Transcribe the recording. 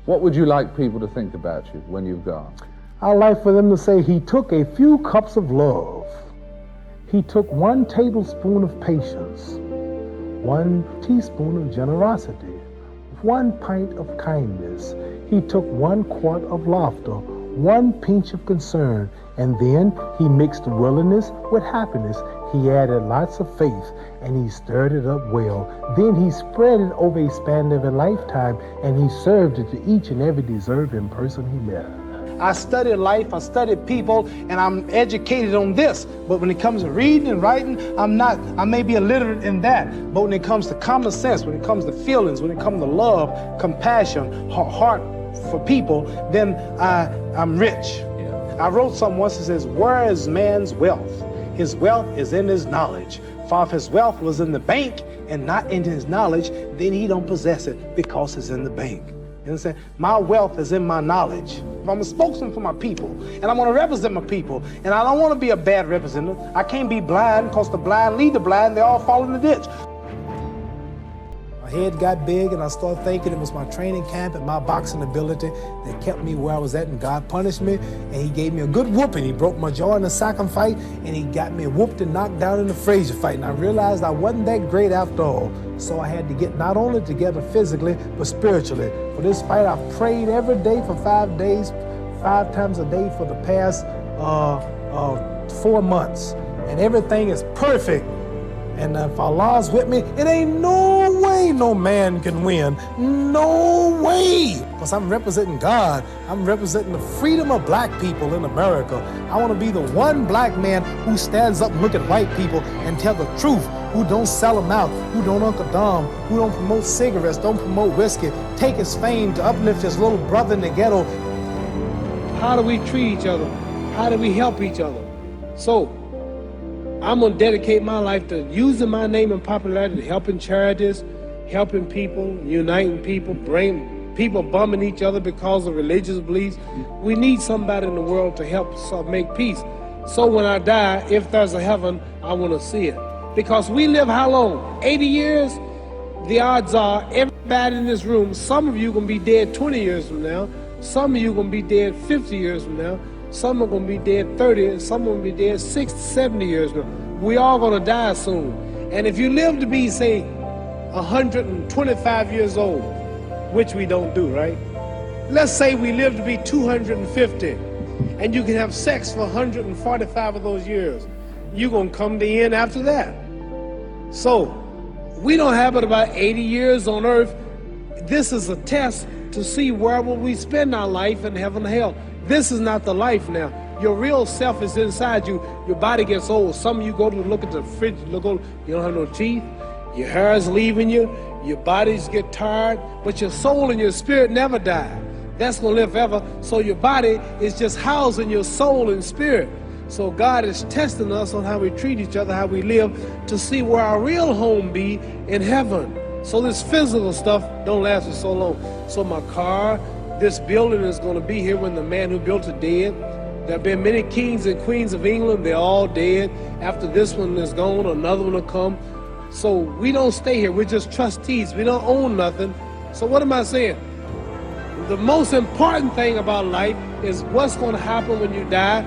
What would you like people to think about you when you've gone? I'd like for them to say he took a few cups of love. He took 1 tablespoon of patience, 1 teaspoon of generosity, 1 pint of kindness. He took 1 quart of laughter, 1 pinch of concern, and then he mixed willingness with happiness. He added lots of faith, and he stirred it up well. Then he spread it over a span of a lifetime, and he served it to each and every deserving person he met. I studied life, I studied people, and I'm educated on this. But when it comes to reading and writing, I may be illiterate in that. But when it comes to common sense, when it comes to feelings, when it comes to love, compassion, heart for people, then I'm rich. Yeah. I wrote something once that says, where is man's wealth? His wealth is in his knowledge. For if his wealth was in the bank and not in his knowledge, then he don't possess it because it's in the bank. You understand? My wealth is in my knowledge. If I'm a spokesman for my people, and I want to represent my people, and I don't want to be a bad representative. I can't be blind, because the blind lead the blind, they all fall in the ditch. My head got big, and I started thinking it was my training camp and my boxing ability that kept me where I was at, and God punished me, and he gave me a good whooping. He broke my jaw in the second fight, and he got me whooped and knocked down in the Frazier fight, and I realized I wasn't that great after all. So I had to get not only together physically, but spiritually. For this fight, I've prayed every day for 5 days, 5 times a day for the past 4 months. And everything is perfect. And if Allah's with me, it ain't no way no man can win. No way. Because I'm representing God. I'm representing the freedom of black people in America. I want to be the one black man who stands up and look at white people and tell the truth, who don't sell them out, who don't Uncle Dom, who don't promote cigarettes, don't promote whiskey, take his fame to uplift his little brother in the ghetto. How do we treat each other? How do we help each other? So, I'm gonna dedicate my life to using my name and popularity, helping charities, helping people, uniting people, bring people bumming each other because of religious beliefs. We need somebody in the world to help us make peace. So when I die, if there's a heaven, I wanna see it. Because we live how long? 80 years? The odds are everybody in this room, some of you gonna be dead 20 years from now, some of you gonna be dead 50 years from now, some are gonna be dead 30, and some are gonna be dead 60, 70 years from now. We all gonna die soon. And if you live to be, say, 125 years old, which we don't do, right? Let's say we live to be 250, and you can have sex for 145 of those years. You're gonna come to the end after that. So, we don't have but about 80 years on earth. This is a test to see where will we spend our life in heaven and hell. This is not the life now. Your real self is inside you. Your body gets old. Some of you go to look at the fridge, you don't have no teeth. Your hair is leaving you. Your bodies get tired. But your soul and your spirit never die. That's going to live forever. So your body is just housing your soul and spirit. So God is testing us on how we treat each other, how we live, to see where our real home be in heaven. So this physical stuff don't last for so long. So my car, this building is going to be here when the man who built it dead. There have been many kings and queens of England. They're all dead. After this one is gone, another one will come. So we don't stay here. We're just trustees. We don't own nothing. So what am I saying? The most important thing about life is what's going to happen when you die.